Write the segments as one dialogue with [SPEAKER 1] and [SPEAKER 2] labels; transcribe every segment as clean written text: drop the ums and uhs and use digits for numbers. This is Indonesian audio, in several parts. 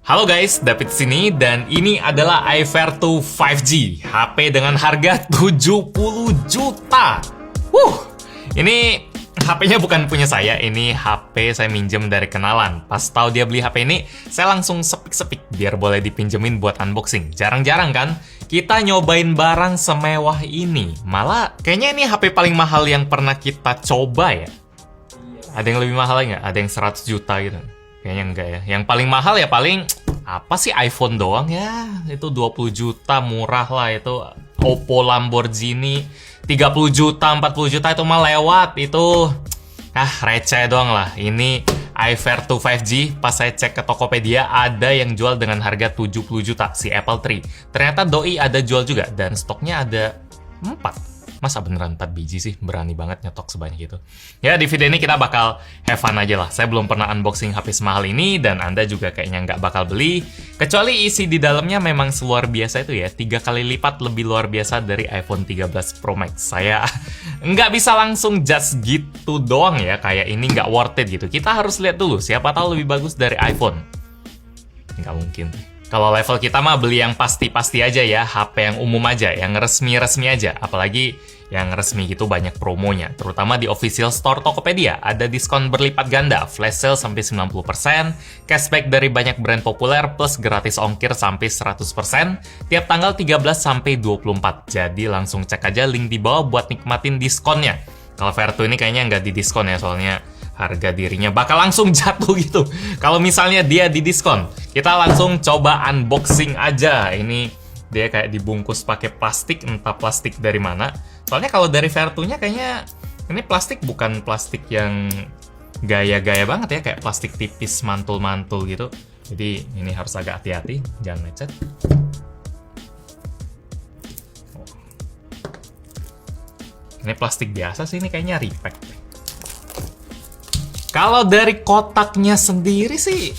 [SPEAKER 1] Halo guys, David sini dan ini adalah iVertu 5G, HP dengan harga 70 juta. Ini HP-nya bukan punya saya, ini HP saya minjem dari kenalan. Pas tahu dia beli HP ini, saya langsung sepik-sepik biar boleh dipinjemin buat unboxing. Jarang-jarang kan kita nyobain barang semewah ini. Malah kayaknya ini HP paling mahal yang pernah kita coba ya. Ada yang lebih mahal nggak? Ada yang 100 juta gitu. Kayaknya enggak ya. Yang paling mahal ya paling apa sih, iPhone doang ya. Itu 20 juta murah lah itu. Oppo Lamborghini 30 juta, 40 juta itu mah lewat. Itu receh doang lah. Ini iVertu 5G, pas saya cek ke Tokopedia ada yang jual dengan harga 70 juta si Apple Tree. Ternyata doi ada jual juga dan stoknya ada 4. Masa beneran 4 biji sih? Berani banget nyetok sebanyak itu. Ya, di video ini kita bakal have fun aja lah. Saya belum pernah unboxing HP semahal ini, dan Anda juga kayaknya nggak bakal beli. Kecuali isi di dalamnya memang seluar biasa itu ya. 3 kali lipat lebih luar biasa dari iPhone 13 Pro Max. Saya nggak bisa langsung judge gitu doang ya. Kayak ini nggak worth it gitu. Kita harus lihat dulu, siapa tahu lebih bagus dari iPhone. Nggak mungkin. Kalau level kita mah beli yang pasti-pasti aja ya, HP yang umum aja, yang resmi-resmi aja. Apalagi yang resmi gitu banyak promonya, terutama di official store Tokopedia. Ada diskon berlipat ganda, flash sale sampai 90%, cashback dari banyak brand populer, plus gratis ongkir sampai 100%, tiap tanggal 13 sampai 24. Jadi langsung cek aja link di bawah buat nikmatin diskonnya. Kalau Vertu ini kayaknya nggak didiskon ya, soalnya harga dirinya bakal langsung jatuh gitu kalau misalnya dia didiskon. Kita langsung coba unboxing aja. Ini dia kayak dibungkus pakai plastik, entah plastik dari mana. Soalnya kalau dari Vertunya kayaknya ini plastik bukan plastik yang gaya-gaya banget ya, kayak plastik tipis mantul-mantul gitu. Jadi ini harus agak hati-hati, jangan lecet. Ini plastik biasa sih, ini kayaknya repack. Kalau dari kotaknya sendiri sih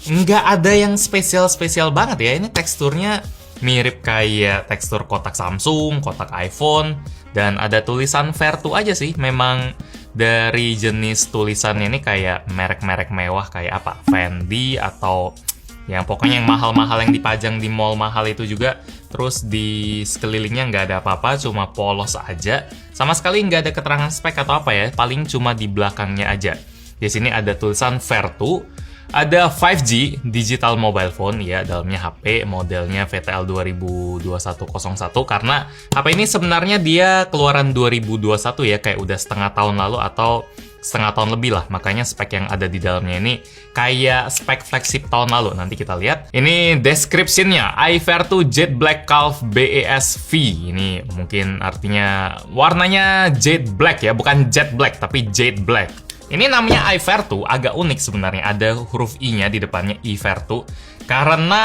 [SPEAKER 1] nggak ada yang spesial-spesial banget ya. Ini teksturnya mirip kayak tekstur kotak Samsung, kotak iPhone, dan ada tulisan Vertu aja sih. Memang dari jenis tulisannya ini kayak merek-merek mewah kayak apa? Fendi atau yang pokoknya yang mahal-mahal yang dipajang di mall mahal itu juga. Terus di sekelilingnya nggak ada apa-apa, cuma polos aja. Sama sekali nggak ada keterangan spek atau apa ya, paling cuma di belakangnya aja. Di sini ada tulisan Vertu, ada 5G digital mobile phone ya, dalamnya HP, modelnya VTL 202101, karena HP ini sebenarnya dia keluaran 2021 ya, kayak udah setengah tahun lalu atau setengah tahun lebih lah, makanya spek yang ada di dalamnya ini kayak spek flagship tahun lalu. Nanti kita lihat. Ini description-nya, iVertu Jet Black Calf BESV. Ini mungkin artinya warnanya Jet Black ya, bukan Jet Black tapi Jet Black. Ini namanya iVertu agak unik sebenarnya, ada huruf I-nya di depannya, iVertu. Karena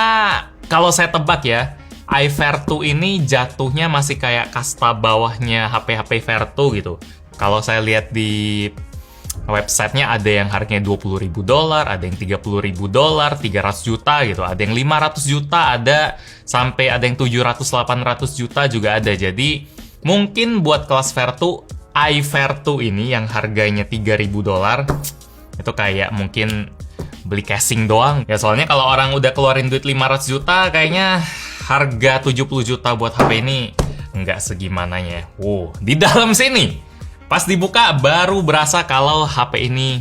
[SPEAKER 1] kalau saya tebak ya, iVertu ini jatuhnya masih kayak kasta bawahnya HP-HP Vertu gitu. Kalau saya lihat di websitenya ada yang harganya $20.000, ada yang $30.000, 300 juta gitu, ada yang 500 juta, ada sampai ada yang 700-800 juta juga ada. Jadi mungkin buat kelas Vertu, iVertu ini yang harganya $3.000 itu kayak mungkin beli casing doang ya. Soalnya kalau orang udah keluarin duit 500 juta, kayaknya harga 70 juta buat HP ini nggak segimananya. Di dalam sini pas dibuka baru berasa kalau HP ini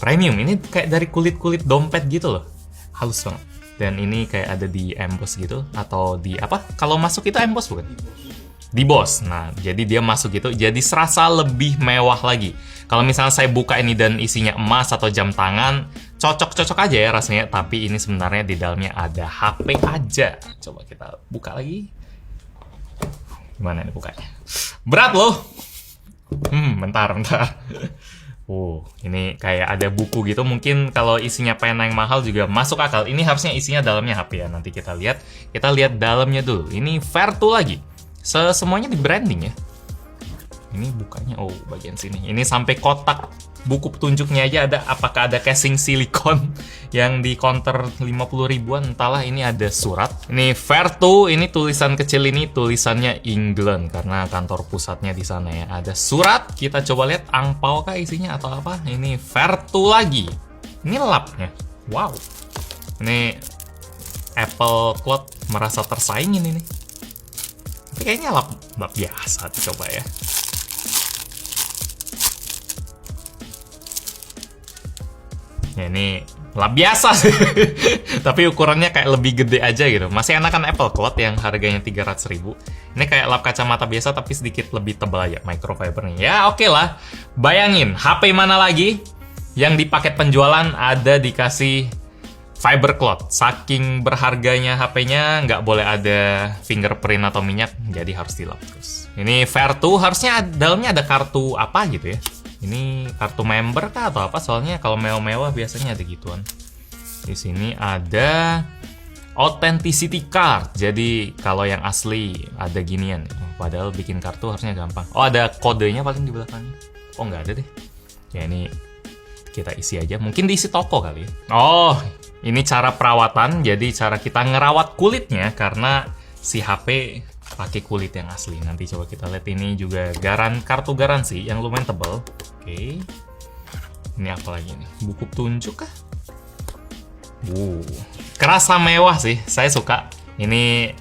[SPEAKER 1] premium. Ini kayak dari kulit-kulit dompet gitu loh. Halus banget. Dan ini kayak ada di emboss gitu. Atau di apa? Kalau masuk itu emboss bukan? Di boss. Nah, jadi dia masuk gitu. Jadi serasa lebih mewah lagi. Kalau misalnya saya buka ini dan isinya emas atau jam tangan, cocok-cocok aja ya rasanya. Tapi ini sebenarnya di dalamnya ada HP aja. Coba kita buka lagi. Gimana nih bukanya? Berat loh. Bentar. Ini kayak ada buku gitu. Mungkin kalau isinya pena yang mahal juga masuk akal. Ini harusnya isinya dalamnya HP ya. Nanti kita lihat. Kita lihat dalamnya dulu. Ini Vertu lagi. Semuanya di branding ya. Ini bukanya, bagian sini. Ini sampai kotak buku petunjuknya aja ada. Apakah ada casing silikon yang di counter 50 ribuan? Entahlah. Ini ada surat. Ini Vertu, ini tulisan kecil ini tulisannya England karena kantor pusatnya di sana ya. Ada surat. Kita coba lihat angpau kah isinya atau apa? Ini Vertu lagi. Ini lapnya. Wow. Ini Apple Cloud merasa tersaingin ini. Tapi kayaknya lap biasa, coba ya. Ya ini lap biasa sih. Tapi ukurannya kayak lebih gede aja gitu. Masih enakan Apple Cloud yang harganya 300.000. Ini kayak lap kacamata biasa tapi sedikit lebih tebal aja microfibernya. Ya oke lah. Bayangin HP mana lagi yang di paket penjualan ada dikasih fiber cloth. Saking berharganya HP-nya nggak boleh ada fingerprint atau minyak, jadi harus dilap terus. Ini Vertu harusnya dalamnya ada kartu apa gitu ya. Ini kartu member kah atau apa? Soalnya kalau mewah-mewah biasanya ada gituan. Di sini ada authenticity card. Jadi kalau yang asli ada ginian. Padahal bikin kartu harusnya gampang. Oh, ada kodenya paling di belakangnya. Oh, nggak ada deh. Ya ini kita isi aja. Mungkin diisi toko kali. Oh, ini cara perawatan. Jadi cara kita ngerawat kulitnya karena si HP pakai kulit yang asli. Nanti coba kita lihat, ini juga kartu garansi yang lumayan tebal. Oke. Ini apa lagi nih? Buku petunjuk kah? Kerasa mewah sih. Saya suka. Ini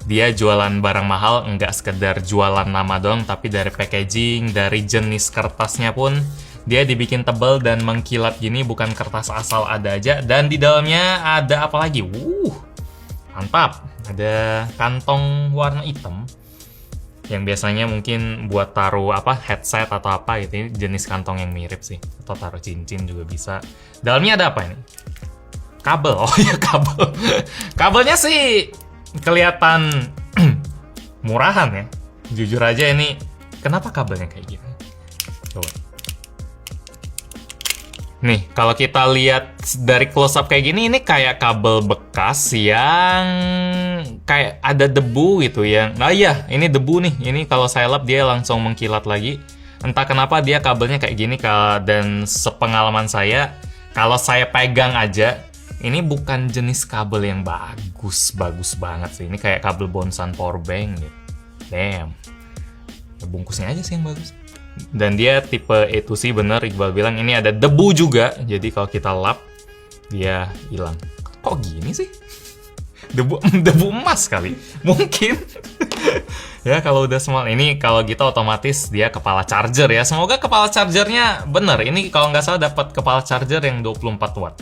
[SPEAKER 1] dia jualan barang mahal, nggak sekedar jualan nama doang, tapi dari packaging, dari jenis kertasnya pun dia dibikin tebal dan mengkilat gini, bukan kertas asal ada aja. Dan di dalamnya ada apa lagi? Mantap. Ada kantong warna hitam yang biasanya mungkin buat taruh headset atau apa gitu. Ini jenis kantong yang mirip sih, atau taruh cincin juga bisa. Dalamnya ada apa ini? Kabel. Oh iya, kabel. Kabelnya sih kelihatan murahan ya. Jujur aja ini, kenapa kabelnya kayak gini? Coba. Nih, kalau kita lihat dari close up kayak gini, ini kayak kabel bekas yang kayak ada debu gitu ya. Nah iya, ini debu nih. Ini kalau saya lap dia langsung mengkilat lagi. Entah kenapa dia kabelnya kayak gini, dan sepengalaman saya, kalau saya pegang aja, ini bukan jenis kabel yang bagus banget sih. Ini kayak kabel bonsan powerbank gitu. Damn. Ya, bungkusnya aja sih yang bagus. Dan dia tipe E2C, bener Iqbal bilang ini ada debu juga. Jadi kalau kita lap dia hilang. Kok gini sih? Debu emas kali. Mungkin. Ya kalau udah small ini, kalau gitu otomatis dia kepala charger ya. Semoga kepala chargernya bener. Ini kalau nggak salah dapat kepala charger yang 24 watt.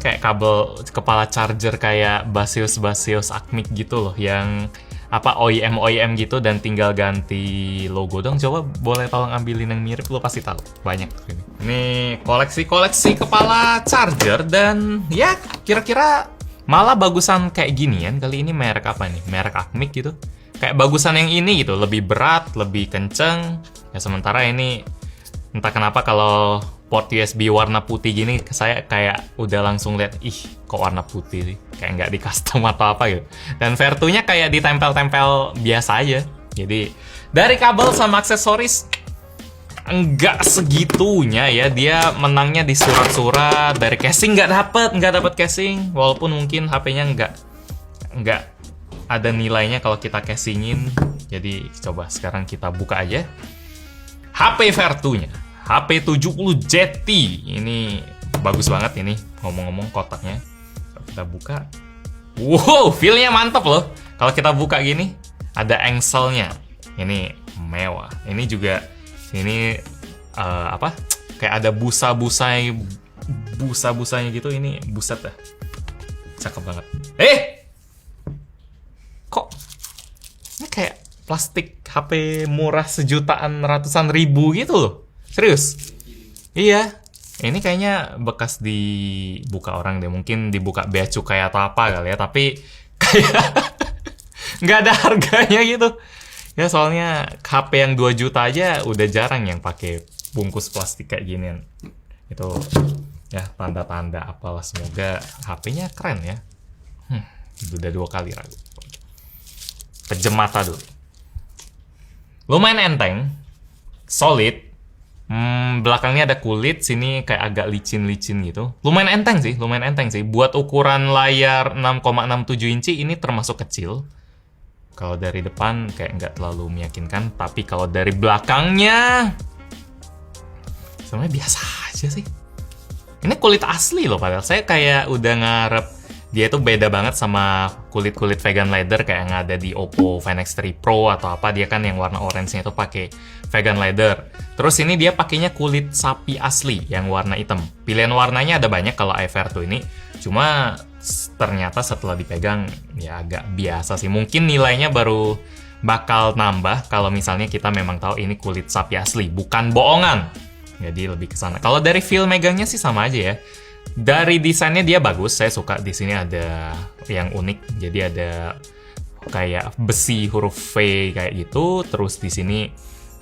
[SPEAKER 1] Kayak kabel kepala charger kayak Baseus Acmic gitu loh, yang OEM gitu, dan tinggal ganti logo dong. Coba boleh tolong ambilin yang mirip, lo pasti tahu banyak ini koleksi kepala charger. Dan ya kira-kira malah bagusan kayak ginian kali ini. Merek apa nih? Merek Acmic gitu. Kayak bagusan yang ini gitu, lebih berat, lebih kenceng ya. Sementara ini entah kenapa kalau port USB warna putih gini, saya kayak udah langsung lihat, kok warna putih sih, kayak nggak di custom atau apa gitu. Dan Vertunya kayak ditempel-tempel biasa aja. Jadi dari kabel sama aksesoris nggak segitunya ya. Dia menangnya di surat-surat. Dari casing nggak dapet casing, walaupun mungkin HP-nya nggak ada nilainya kalau kita casingin. Jadi coba sekarang kita buka aja HP Vertunya. HP 70 ZT ini bagus banget ini. Ngomong-ngomong kotaknya, kalau kita buka, wow, feel-nya mantap loh. Kalau kita buka gini, ada engselnya. Ini mewah. Ini juga kayak ada busa-busanya gitu. Ini buset dah, cakep banget. Kok ini kayak plastik HP murah sejutaan ratusan ribu gitu loh. Serius? Iya. Ini kayaknya bekas dibuka orang deh. Mungkin dibuka bea cukai atau apa kali ya. Tapi kayak nggak ada harganya gitu. Ya soalnya HP yang 2 juta aja udah jarang yang pakai bungkus plastik kayak ginian. Itu ya tanda-tanda apalah. Semoga HP-nya keren ya. Udah 2 kali ragu. Pejem mata dulu. Lumayan enteng. Solid. Belakangnya ada kulit, sini kayak agak licin-licin gitu. Lumayan enteng sih. Buat ukuran layar 6,67 inci ini termasuk kecil. Kalau dari depan kayak nggak terlalu meyakinkan, tapi kalau dari belakangnya sebenarnya biasa aja sih. Ini kulit asli loh, padahal saya kayak udah ngarep dia tuh beda banget sama kulit-kulit vegan leather kayak yang ada di Oppo Find X3 Pro atau apa. Dia kan yang warna orange-nya itu pakai vegan leather. Terus ini dia pakainya kulit sapi asli yang warna hitam. Pilihan warnanya ada banyak kalau iVair tuh ini. Cuma ternyata setelah dipegang ya agak biasa sih. Mungkin nilainya baru bakal nambah kalau misalnya kita memang tahu ini kulit sapi asli, bukan bohongan. Jadi lebih ke sana. Kalau dari feel megangnya sih sama aja ya. Dari desainnya dia bagus, saya suka di sini ada yang unik. Jadi ada kayak besi huruf V kayak gitu. Terus di sini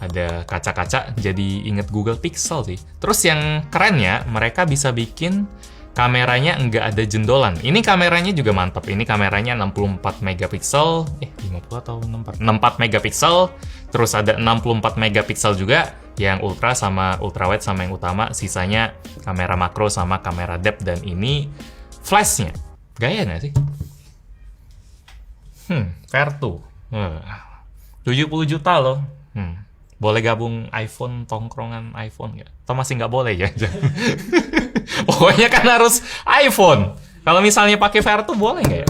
[SPEAKER 1] ada kaca-kaca, jadi inget Google Pixel sih. Terus yang kerennya, mereka bisa bikin kameranya nggak ada jendolan. Ini kameranya juga mantap. Ini kameranya 64 megapiksel. 50 atau 64? 64 megapiksel. Terus ada 64 megapiksel juga. Yang ultra sama ultrawide sama yang utama. Sisanya kamera makro sama kamera depth. Dan ini flashnya. Gaya nggak sih? Vertu. 70 juta loh. Boleh gabung iPhone, tongkrongan iPhone nggak? Atau masih nggak boleh ya? Pokoknya kan harus iPhone. Kalau misalnya pakai Vertu boleh nggak ya?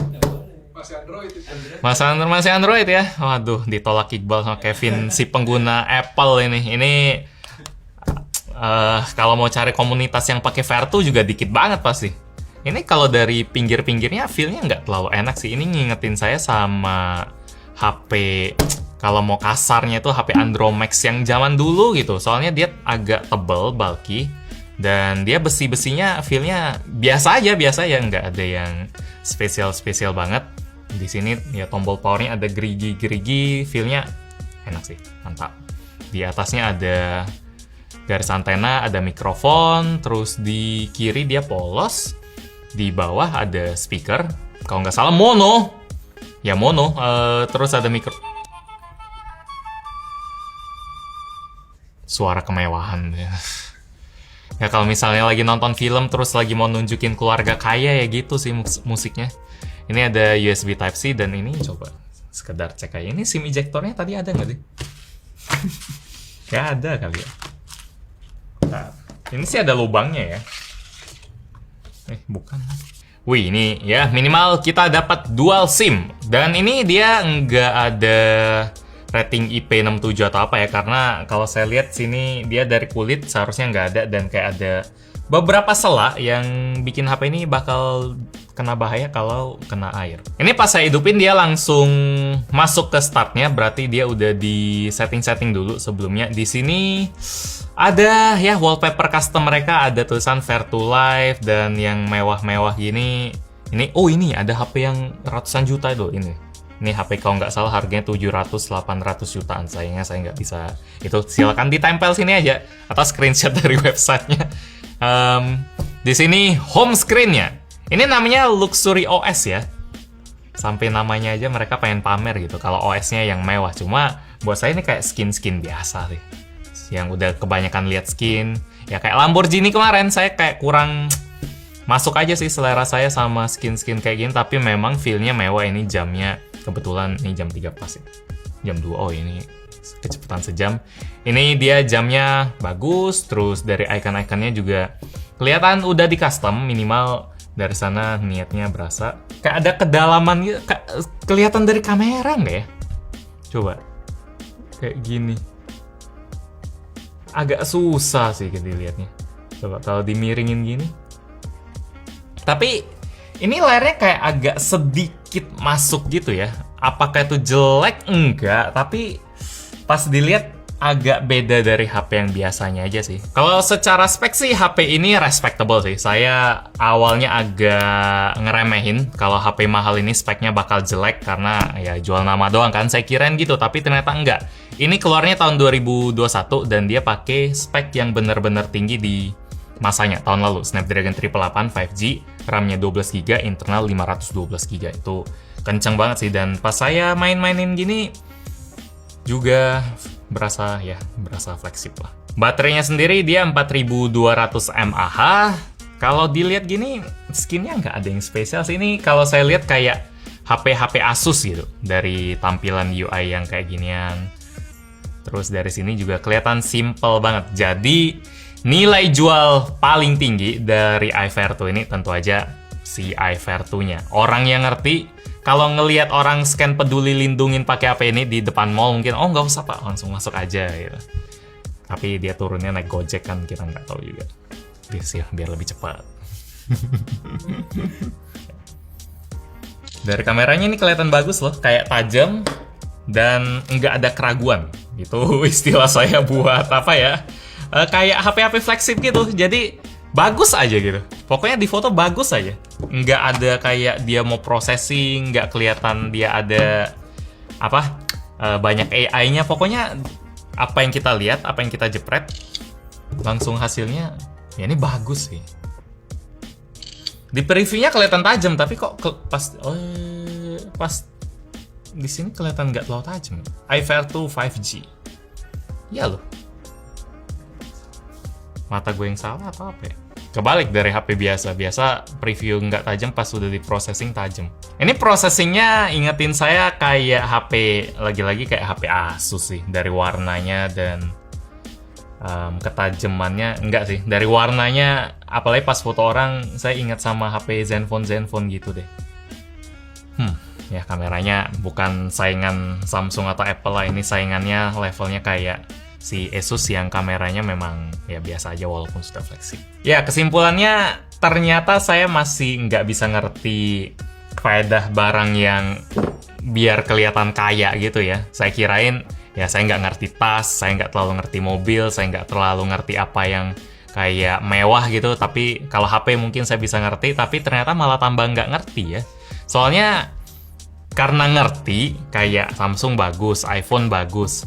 [SPEAKER 1] Masih Android ya? Waduh, ditolak Iqbal sama Kevin si pengguna Apple ini. Ini kalau mau cari komunitas yang pakai Vertu juga dikit banget pasti. Ini kalau dari pinggir-pinggirnya feel-nya nggak terlalu enak sih. Ini ngingetin saya sama HP, kalau mau kasarnya tuh HP Andromax yang zaman dulu gitu. Soalnya dia agak tebel, bulky. Dan dia besi-besinya feel-nya biasa aja, nggak ada yang spesial banget. Di sini ya tombol powernya ada gerigi-gerigi, feel-nya enak sih, mantap. Di atasnya ada garis antena, ada mikrofon, terus di kiri dia polos, di bawah ada speaker, kalau nggak salah mono, ya mono, terus ada suara kemewahan ya. Ya kalau misalnya lagi nonton film terus lagi mau nunjukin keluarga kaya ya gitu sih musiknya. Ini ada USB Type-C dan ini coba sekedar cek aja. Ini SIM ejectornya tadi ada nggak sih? Nggak ada kali ya. Nah, ini sih ada lubangnya ya. Bukan. Wih, ini ya minimal kita dapat dual SIM. Dan ini dia nggak ada rating IP67 atau apa ya, karena kalau saya lihat sini dia dari kulit seharusnya nggak ada, dan kayak ada beberapa sela yang bikin HP ini bakal kena bahaya kalau kena air. Ini pas saya hidupin dia langsung masuk ke startnya, berarti dia udah di setting-setting dulu sebelumnya. Di sini ada ya wallpaper custom mereka, ada tulisan Vertu Live dan yang mewah-mewah gini. Ini ada HP yang ratusan juta itu ini. Ini HP kalau nggak salah harganya 700-800 jutaan. Sayangnya saya nggak bisa. Itu silakan ditempel sini aja atau screenshot dari websitenya. Di sini home screen-nya. Ini namanya Luxury OS ya. Sampai namanya aja mereka pengen pamer gitu. Kalau OS-nya yang mewah. Cuma buat saya ini kayak skin-skin biasa sih. Yang udah kebanyakan lihat skin. Ya kayak Lamborghini kemarin. Saya kayak kurang masuk aja sih selera saya sama skin-skin kayak gini. Tapi memang feel-nya mewah. Ini jamnya kebetulan ini jam 3 pas ya. Jam 2. Oh ini kecepatan sejam. Ini dia jamnya bagus. Terus dari icon-iconnya juga kelihatan udah di custom. Minimal dari sana niatnya berasa. Kayak ada kedalaman gitu. Kelihatan dari kamera nggak ya? Coba. Kayak gini. Agak susah sih dilihatnya. Coba kalau dimiringin gini. Tapi ini layarnya kayak agak sedikit masuk gitu ya. Apakah itu jelek? Enggak. Tapi pas dilihat agak beda dari HP yang biasanya aja sih. Kalau secara spek sih HP ini respectable sih. Saya awalnya agak ngeremehin kalau HP mahal ini speknya bakal jelek karena ya jual nama doang kan. Saya kirain gitu, tapi ternyata enggak. Ini keluarnya tahun 2021 dan dia pakai spek yang benar-benar tinggi di masanya tahun lalu. Snapdragon 888 5G, RAM-nya 12GB, internal 512GB. Itu kenceng banget sih, dan pas saya main-mainin gini juga berasa fleksibel lah. Baterainya sendiri dia 4200 mAh. Kalau dilihat gini skinnya nggak ada yang spesial sih. Ini kalau saya lihat kayak HP Asus gitu dari tampilan UI yang kayak ginian. Terus dari sini juga kelihatan simple banget. Jadi Nilai jual paling tinggi dari iVer 2 ini tentu aja si iVer 2-nya. Orang yang ngerti, kalau ngelihat orang scan peduli lindungin pakai HP ini di depan mall mungkin, oh nggak usah pak, langsung masuk aja gitu. Tapi dia turunnya naik Gojek kan, kita nggak tahu juga. Biar lebih cepat. Dari kameranya ini kelihatan bagus loh, kayak tajam dan nggak ada keraguan. Itu istilah saya buat apa ya? Kayak HP-HP flagship gitu. Jadi bagus aja gitu. Pokoknya di foto bagus aja. Nggak ada kayak dia mau processing, nggak kelihatan dia ada apa banyak AI-nya. Pokoknya apa yang kita lihat, apa yang kita jepret, langsung hasilnya ya ini bagus sih. Di previewnya kelihatan tajam, tapi kok pas di sini kelihatan nggak terlalu tajam. iVer 2 5G. Ya loh. Mata gue yang salah atau apa ya? Kebalik dari HP biasa. Biasa preview nggak tajam, pas udah di processing tajam. Ini processingnya ingetin saya kayak HP, lagi-lagi kayak HP Asus sih. Dari warnanya dan ketajamannya, enggak sih. Dari warnanya, apalagi pas foto orang, saya ingat sama HP Zenfone gitu deh. Ya kameranya bukan saingan Samsung atau Apple lah. Ini saingannya levelnya kayak si Asus yang kameranya memang ya biasa aja walaupun sudah flagship. Ya kesimpulannya ternyata saya masih nggak bisa ngerti faedah barang yang biar kelihatan kaya gitu ya. Saya kirain ya saya nggak ngerti tas, saya nggak terlalu ngerti mobil, saya nggak terlalu ngerti apa yang kayak mewah gitu. Tapi kalau HP mungkin saya bisa ngerti, tapi ternyata malah tambah nggak ngerti ya. Soalnya karena ngerti kayak Samsung bagus, iPhone bagus,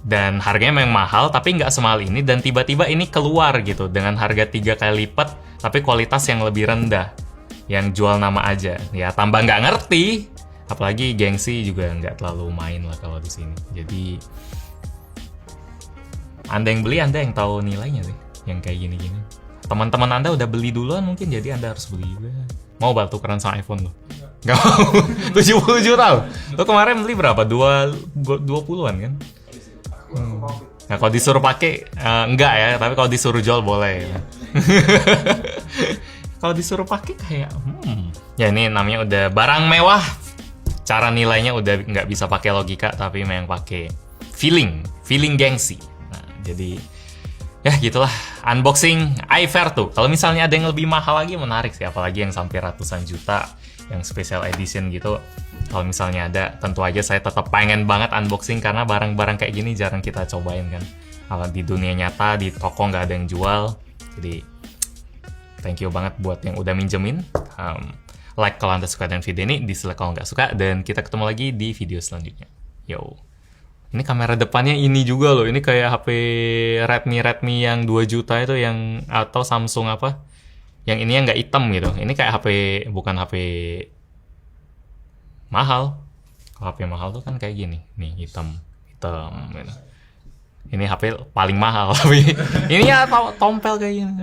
[SPEAKER 1] dan harganya memang mahal, tapi nggak semahal ini, dan tiba-tiba ini keluar gitu dengan harga 3 kali lipat, tapi kualitas yang lebih rendah, yang jual nama aja. Ya tambah nggak ngerti, apalagi gengsi juga nggak terlalu main lah kalau di sini. Jadi Anda yang beli, Anda yang tahu nilainya sih, yang kayak gini-gini. Teman-teman Anda udah beli duluan mungkin, jadi Anda harus beli juga. Mau bantu tukeran sama iPhone lo? Nggak mau. 70 juta. Lo kemarin beli berapa? 20-an kan? Nah, kalau disuruh pakai enggak ya, tapi kalau disuruh jual boleh. Kalau disuruh pakai kayak ya ini namanya udah barang mewah. Cara nilainya udah nggak bisa pakai logika, tapi memang pakai feeling gengsi. Nah, jadi ya gitulah unboxing iVer 2. Kalau misalnya ada yang lebih mahal lagi menarik sih, apalagi yang sampai ratusan juta, yang special edition gitu. Kalau misalnya ada, tentu aja saya tetap pengen banget unboxing karena barang-barang kayak gini jarang kita cobain kan. Kalau di dunia nyata, di toko nggak ada yang jual. Jadi thank you banget buat yang udah minjemin. Like kalau Anda suka dengan video ini, dislike kalau nggak suka, dan kita ketemu lagi di video selanjutnya. Yo. Ini kamera depannya ini juga loh. Ini kayak HP Redmi yang 2 juta itu, yang atau Samsung apa? Yang ini yang nggak hitam gitu. Ini kayak HP, bukan HP mahal. Kalau HP mahal tuh kan kayak gini. Nih hitam gitu. Ini HP paling mahal tapi ini ya tompel kayak gini.